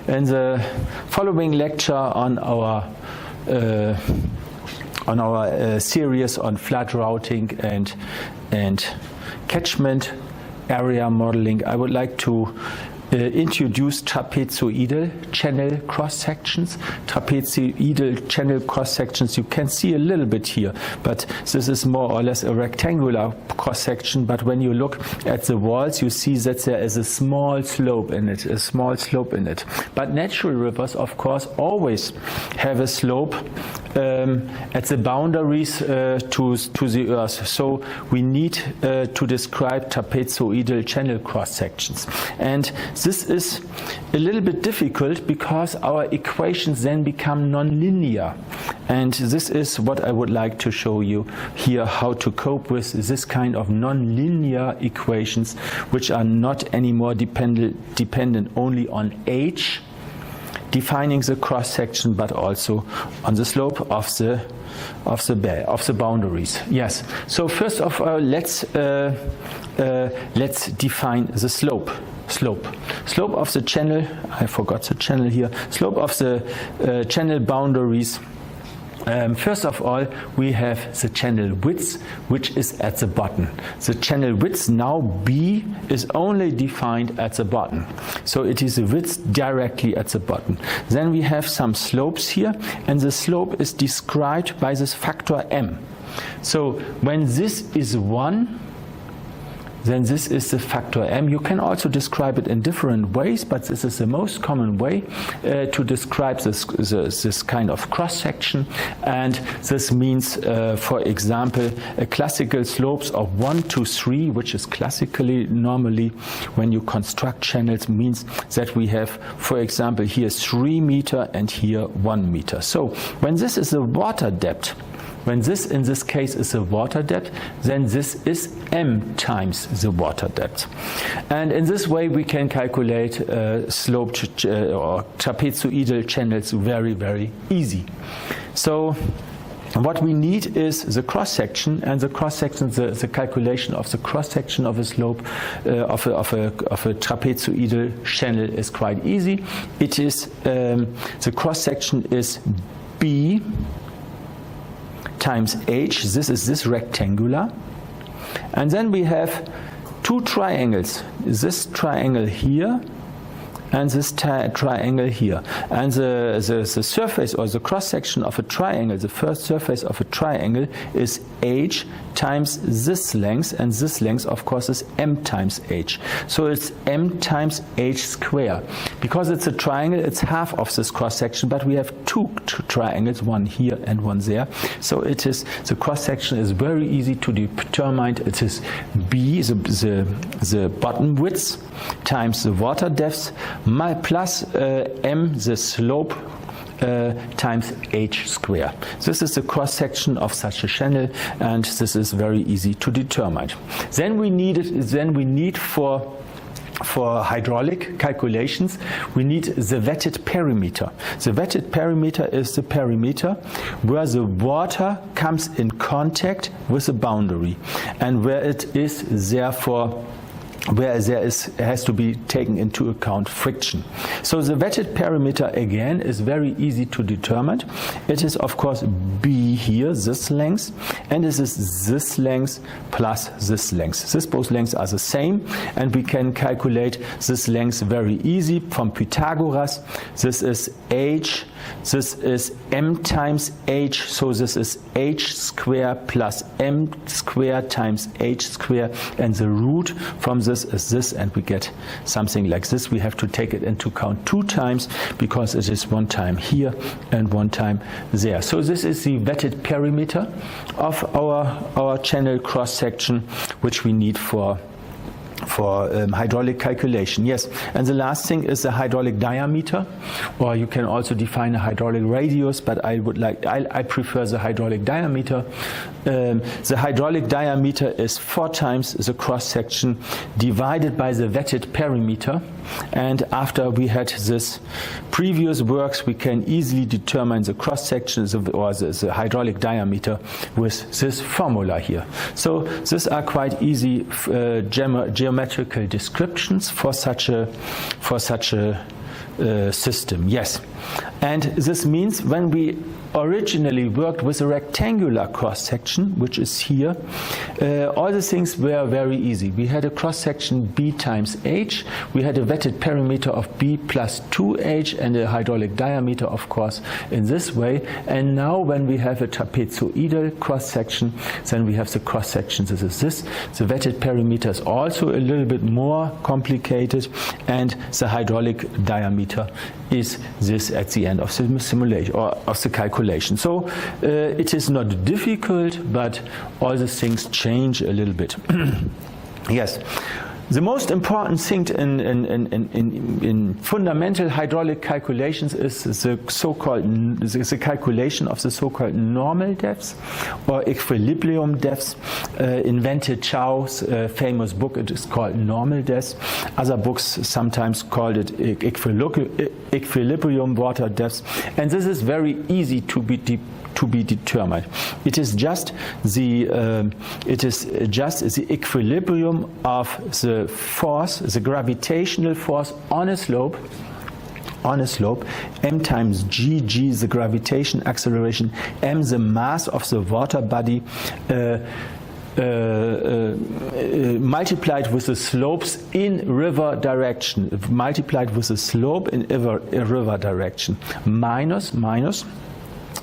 in the following lecture on our series on flood routing and catchment area modeling, I would like to introduce trapezoidal channel cross-sections. Trapezoidal channel cross-sections you can see a little bit here, but this is more or less a rectangular cross-section, but when you look at the walls you see that there is a small slope in it, But natural rivers, of course, always have a slope at the boundaries to the earth. So we need to describe trapezoidal channel cross-sections. And this is a little bit difficult because our equations then become nonlinear. And this is what I would like to show you here, how to cope with this kind of nonlinear equations, which are not anymore dependent only on h, defining the cross-section, but also on the slope of the boundaries. Yes. So first of all, let's define the slope. Slope of the channel. I forgot the channel here. Slope of the channel boundaries. First of all, we have the channel width, which is at the bottom. The channel width now B is only defined at the bottom. So it is the width directly at the bottom. Then we have some slopes here, and the slope is described by this factor m. So when this is 1, then this is the factor m. You can also describe it in different ways, but this is the most common way to describe this kind of cross-section. And this means, for example, a classical slopes of 1 to 3, which is classically normally when you construct channels, means that we have, for example, here 3 meter and here 1 meter. So when this is the water depth, when this in this case is the water depth, then this is m times the water depth. And in this way we can calculate sloped or trapezoidal channels very, very easy. So what we need is the cross-section, and the cross-section, the calculation of the cross-section of a slope of a trapezoidal channel is quite easy. It is the cross-section is B times h. This is this rectangular, and then we have two triangles, this triangle here and this triangle here, and the surface or the cross-section of a triangle, the first surface of a triangle is h times this length, and this length of course is m times h. So it's m times h square. Because it's a triangle, it's half of this cross-section, but we have two triangles, one here and one there. So it is, the cross-section is very easy to determine. It is b, the bottom width, times the water depth, plus m, the slope, times h square. This is the cross-section of such a channel, and this is very easy to determine. Then we need for hydraulic calculations, we need the wetted perimeter. The wetted perimeter is the perimeter where the water comes in contact with the boundary, and where it is therefore where there has to be taken into account friction. So the wetted perimeter again is very easy to determine. It is of course B here, this length, and this is this length plus this length. This both lengths are the same, and we can calculate this length very easy from Pythagoras. This is h, this is m times h, so this is h square plus m square times h square, and the root from this is this, and we get something like this. We have to take it into account 2 times because it is 1 time here and 1 time there. So this is the wetted perimeter of our channel cross section, which we need for hydraulic calculation. Yes, and the last thing is the hydraulic diameter, or you can also define a hydraulic radius, but I prefer the hydraulic diameter. The hydraulic diameter is 4 times the cross section divided by the wetted perimeter, and after we had this previous works, we can easily determine the cross section or the hydraulic diameter with this formula here. So these are quite easy geometrical descriptions for such a system, yes. And this means when we originally worked with a rectangular cross-section, which is here, all the things were very easy. We had a cross-section B times H, we had a wetted perimeter of B plus 2H and a hydraulic diameter, of course, in this way. And now when we have a trapezoidal cross-section, then we have the cross-section, this is this. The wetted perimeter is also a little bit more complicated, and the hydraulic diameter is this at the end of the simulation or of the calculation. So it is not difficult, but all the things change a little bit. Yes. The most important thing in fundamental hydraulic calculations is the so-called the calculation of the so-called normal depths or equilibrium depths. Invented Chow's famous book, it is called Normal Depths. Other books sometimes called it equilibrium water depths, and this is very easy to be determined. It is just the equilibrium of the force, the gravitational force on a slope, m times g, the gravitation acceleration, m the mass of the water body, multiplied with the slopes in river direction, multiplied with the slope in river direction, minus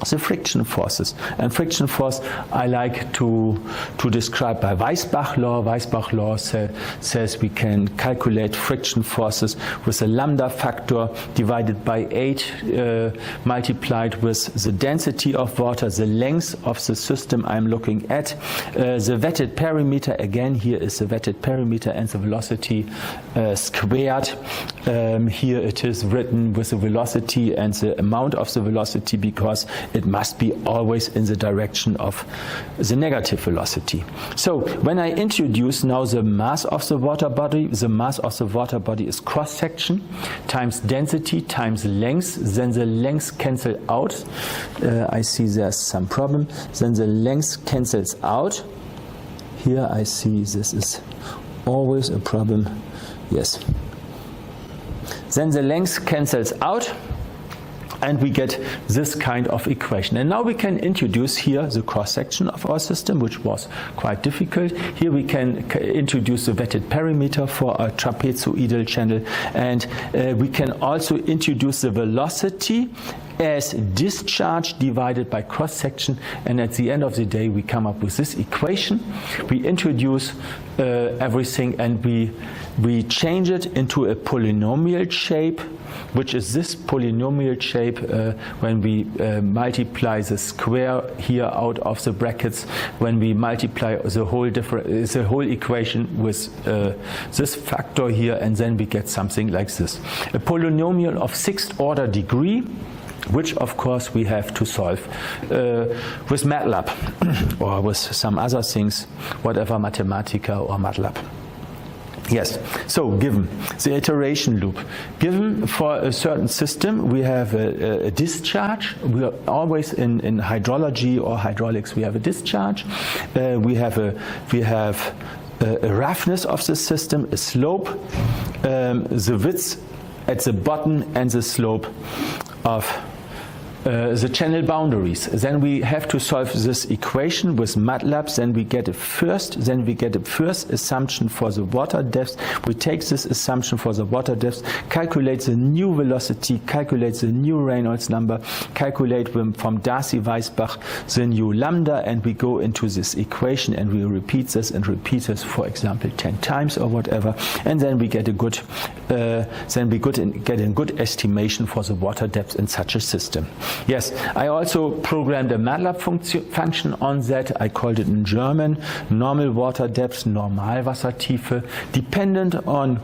the friction forces. And friction force I like to describe by Weisbach law. Weisbach law says we can calculate friction forces with a lambda factor divided by 8 multiplied with the density of water, the length of the system I'm looking at. The wetted perimeter, again here is the wetted perimeter and the velocity squared. Here it is written with the velocity and the amount of the velocity because it must be always in the direction of the negative velocity. So when I introduce now the mass of the water body, the mass of the water body is cross-section times density times length, then the length cancel out. I see there's some problem. Then the length cancels out. Here I see this is always a problem. Yes. Then the length cancels out, and we get this kind of equation. And now we can introduce here the cross-section of our system, which was quite difficult. Here we can introduce the wetted perimeter for a trapezoidal channel, and we can also introduce the velocity as discharge divided by cross-section, and at the end of the day we come up with this equation. We introduce everything and we change it into a polynomial shape, which is this polynomial shape when we multiply the square here out of the brackets, when we multiply the whole equation with this factor here, and then we get something like this. A polynomial of 6th order degree, which of course we have to solve with MATLAB or with some other things, whatever Mathematica or MATLAB. Yes, so given the iteration loop, given for a certain system we have a discharge. We are always in hydrology or hydraulics we have a discharge. We have a roughness of the system, a slope, the width at the bottom, and the slope of the channel boundaries. Then we have to solve this equation with MATLAB. Then we get a first assumption for the water depth. We take this assumption for the water depth, calculate the new velocity, calculate the new Reynolds number, calculate from Darcy-Weisbach the new lambda, and we go into this equation and we repeat this and repeat this, for example, 10 times or whatever, and then we get a good estimation for the water depth in such a system. Yes, I also programmed a MATLAB function on that. I called it in German normal water depth, Normalwassertiefe, dependent on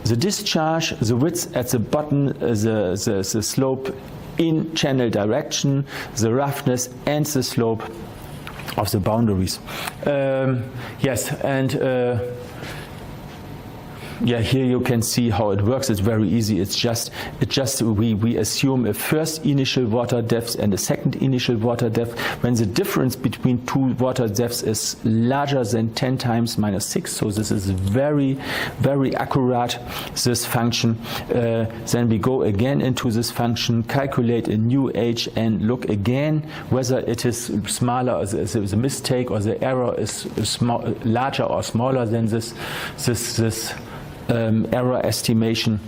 the discharge, the width at the bottom, the slope in channel direction, the roughness, and the slope of the boundaries. Yes, and yeah, here you can see how it works. It's very easy. It's just we assume a first initial water depth and a second initial water depth. When the difference between two water depths is larger than 10 times -6, so this is very, very accurate, this function, then we go again into this function, calculate a new h, and look again whether it is smaller, or the mistake or the error is larger or smaller than this error estimation,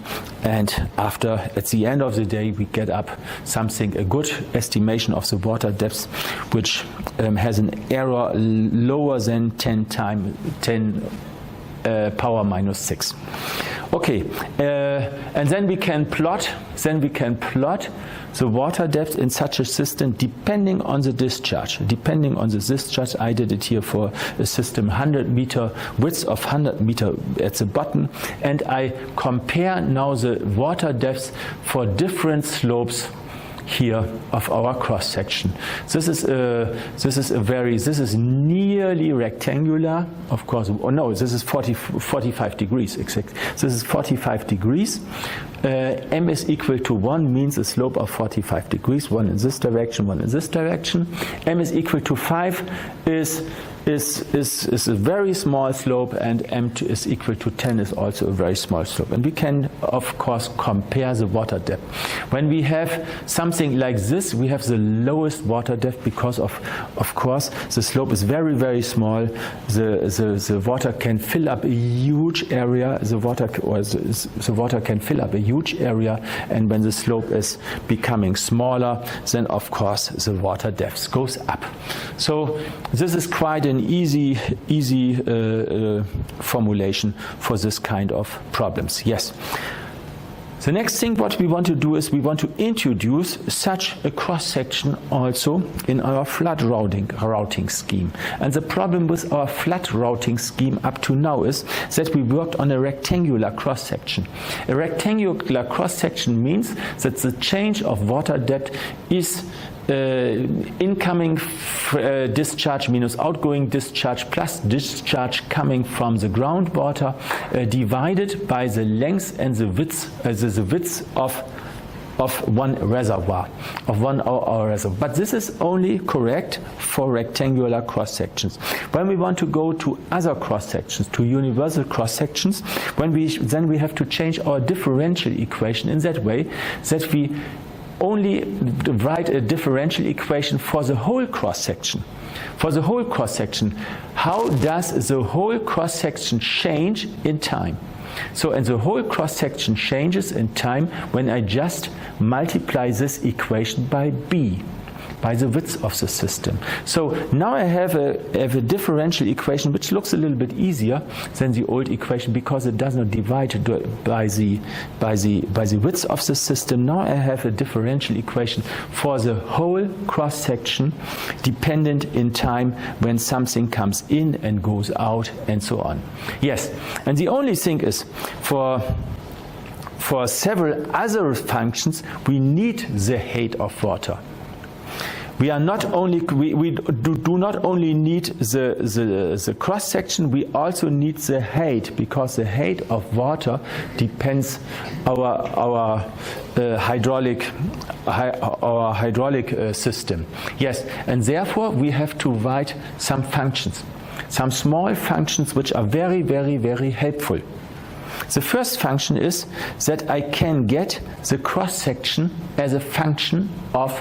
and at the end of the day we get up something, a good estimation of the water depth, which has an error lower than 10 power -6. Okay, and then we can plot the water depth in such a system depending on the discharge. Depending on the discharge, I did it here for a system 100 meter, width of 100 meter at the bottom, and I compare now the water depth for different slopes here of our cross section. This is nearly rectangular, of course. Oh no, this is 45 degrees exactly. This is 45 degrees. M is equal to 1 means a slope of 45 degrees, one in this direction, one in this direction. M is equal to 5 is a very small slope, and M is equal to 10 is also a very small slope. And we can, of course, compare the water depth. When we have something like this, we have the lowest water depth because of course, the slope is very, very small. The water can fill up a huge area. The water can fill up a huge area, and when the slope is becoming smaller, then of course the water depth goes up. So this is quite an easy formulation for this kind of problems. Yes. The next thing what we want to do is we want to introduce such a cross-section also in our flood routing scheme. And the problem with our flood routing scheme up to now is that we worked on a rectangular cross-section. A rectangular cross-section means that the change of water depth is incoming discharge minus outgoing discharge plus discharge coming from the groundwater divided by the length and the width of one reservoir, of our reservoir. But this is only correct for rectangular cross sections. When we want to go to other cross sections, to universal cross sections, then we have to change our differential equation in that way that we only write a differential equation for the whole cross section. For the whole cross section, how does the whole cross section change in time? So, and the whole cross section changes in time when I just multiply this equation by b, by the width of the system. So now I have a differential equation which looks a little bit easier than the old equation because it does not divide by the width of the system. Now I have a differential equation for the whole cross section dependent in time when something comes in and goes out and so on. Yes, and the only thing is for several other functions we need the height of water. We do not only need the cross section, we also need the height, because the height of water depends our hydraulic system. Yes, and therefore we have to write some functions, some small functions which are very, very, very helpful. The first function is that I can get the cross section as a function of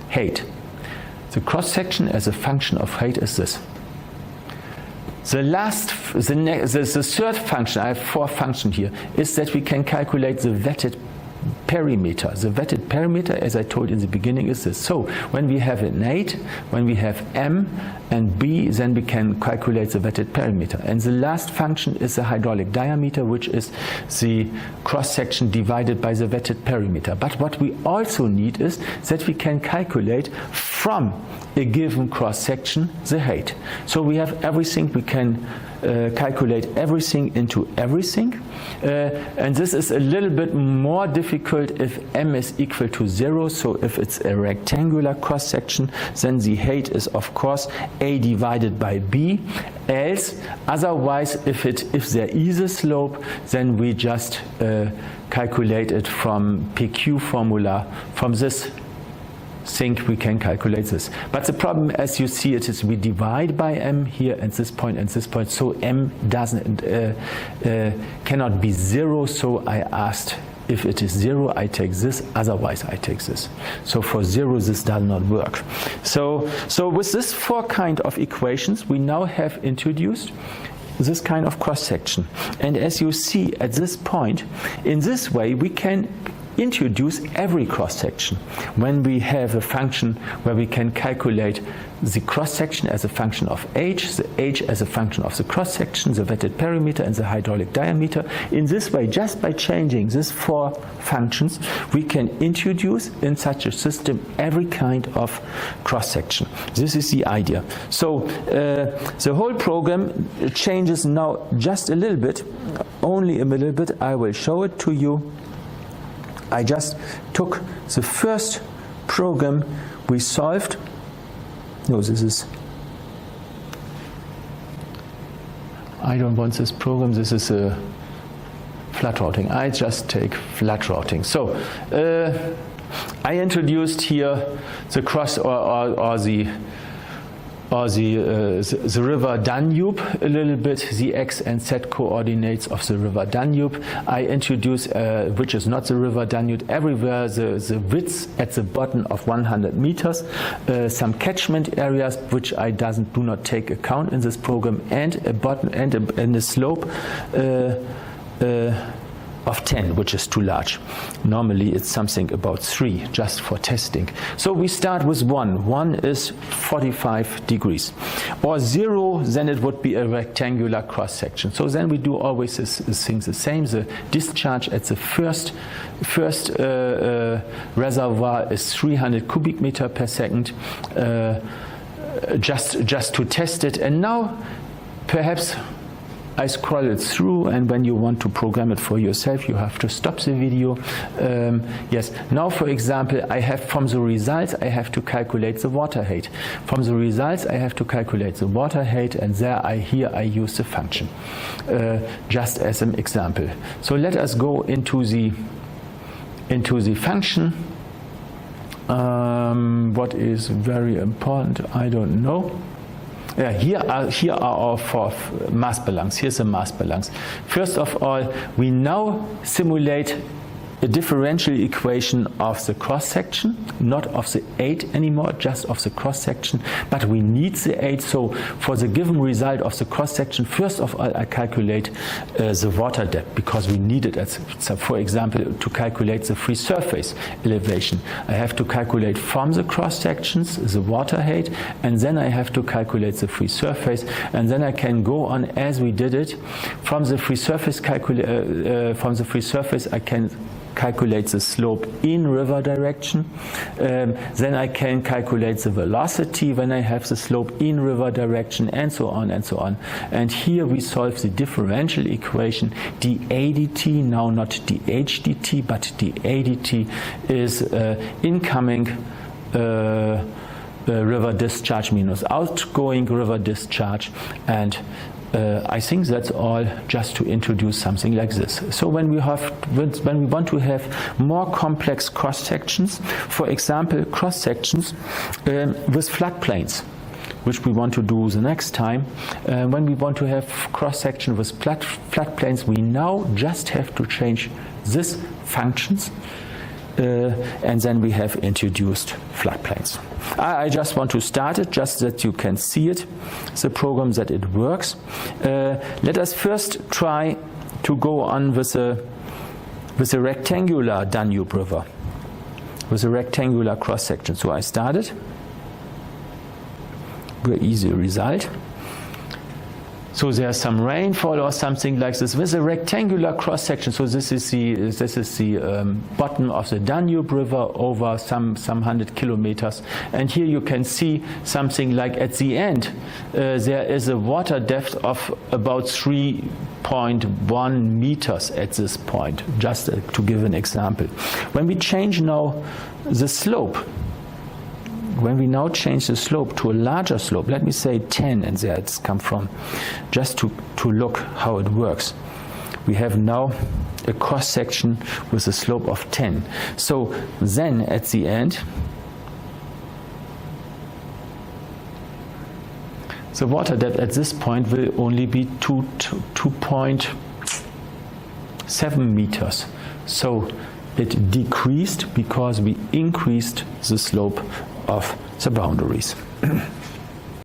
height. The cross section as a function of height is this. The third function, I have 4 functions here, is that we can calculate the wetted perimeter. The wetted perimeter, as I told in the beginning, is this. So when we have an 8, when we have m and b, then we can calculate the wetted perimeter. And the last function is the hydraulic diameter, which is the cross section divided by the wetted perimeter. But what we also need is that we can calculate from a given cross section the height. So we have everything, we can calculate everything into everything, and this is a little bit more difficult if m is equal to 0. So if it's a rectangular cross section, then the height is of course A divided by B, else otherwise if there is a slope, then we just calculate it from PQ formula. From this thing we can calculate this. But the problem, as you see it, is we divide by m here at this point and this point, so m doesn't cannot be 0, so I asked if it is 0 I take this, otherwise I take this. So for 0 this does not work. So with this 4 kind of equations we now have introduced this kind of cross section. And as you see at this point, in this way we can introduce every cross section. When we have a function where we can calculate the cross section as a function of h, the h as a function of the cross section, the wetted perimeter and the hydraulic diameter. In this way, just by changing these 4 functions, we can introduce in such a system every kind of cross section. This is the idea. So the whole program changes now just a little bit, only a little bit. I will show it to you. I just took the first program we solved. No, this is, I don't want this program, this is a flat routing. I just take flat routing. So I introduced here the cross or the river Danube a little bit, the x and z coordinates of the river Danube. I introduce, which is not the river Danube, everywhere the width at the bottom of 100 meters, some catchment areas which I do not take account in this program, and a bottom and a slope of 10, which is too large. Normally it's something about 3, just for testing. So we start with 1. 1 is 45 degrees. Or 0, then it would be a rectangular cross section. So then we do always this thing the same. The discharge at the first reservoir is 300 cubic meter per second, just to test it. And now perhaps I scroll it through, and when you want to program it for yourself, you have to stop the video. Yes, now for example, I have from the results, I have to calculate the water height. From the results, I have to calculate the water height, and here I use the function, just as an example. So let us go into the function. What is very important, I don't know. Yeah, here are our 4 mass balance. Here's a mass balance. First of all, we now simulate a differential equation of the cross section, not of the 8 anymore, just of the cross section. But we need the 8, so for the given result of the cross section, first of all I calculate the water depth, because we need it as, for example, to calculate the free surface elevation. I have to calculate from the cross sections the water height, and then I have to calculate the free surface, and then I can go on as we did it. From the free surface I can calculate the slope in river direction. Then I can calculate the velocity when I have the slope in river direction, and so on and so on. And here we solve the differential equation. dA dt, now not dH dt, but dA dt is incoming river discharge minus outgoing river discharge. And I think that's all, just to introduce something like this. So when we want to have more complex cross sections, for example cross sections with floodplains, which we want to do the next time, when we want to have cross section with floodplains, we now just have to change these functions. And then we have introduced floodplains. I just want to start it, just that you can see it, the program, that it works. Let us first try to go on with a rectangular Danube River, with a rectangular cross section. So I started. Very easy result. So there's some rainfall or something like this with a rectangular cross section. So this is the bottom of the Danube River over some 100 kilometers. And here you can see something like at the end there is a water depth of about 3.1 meters at this point, just to give an example. When we change now the slope, when we now change the slope to a larger slope, let me say 10, and there it's come from, just to look how it works. We have now a cross section with a slope of 10. So then at the end, the water depth at this point will only be 2.7 meters. So it decreased because we increased the slope of the boundaries.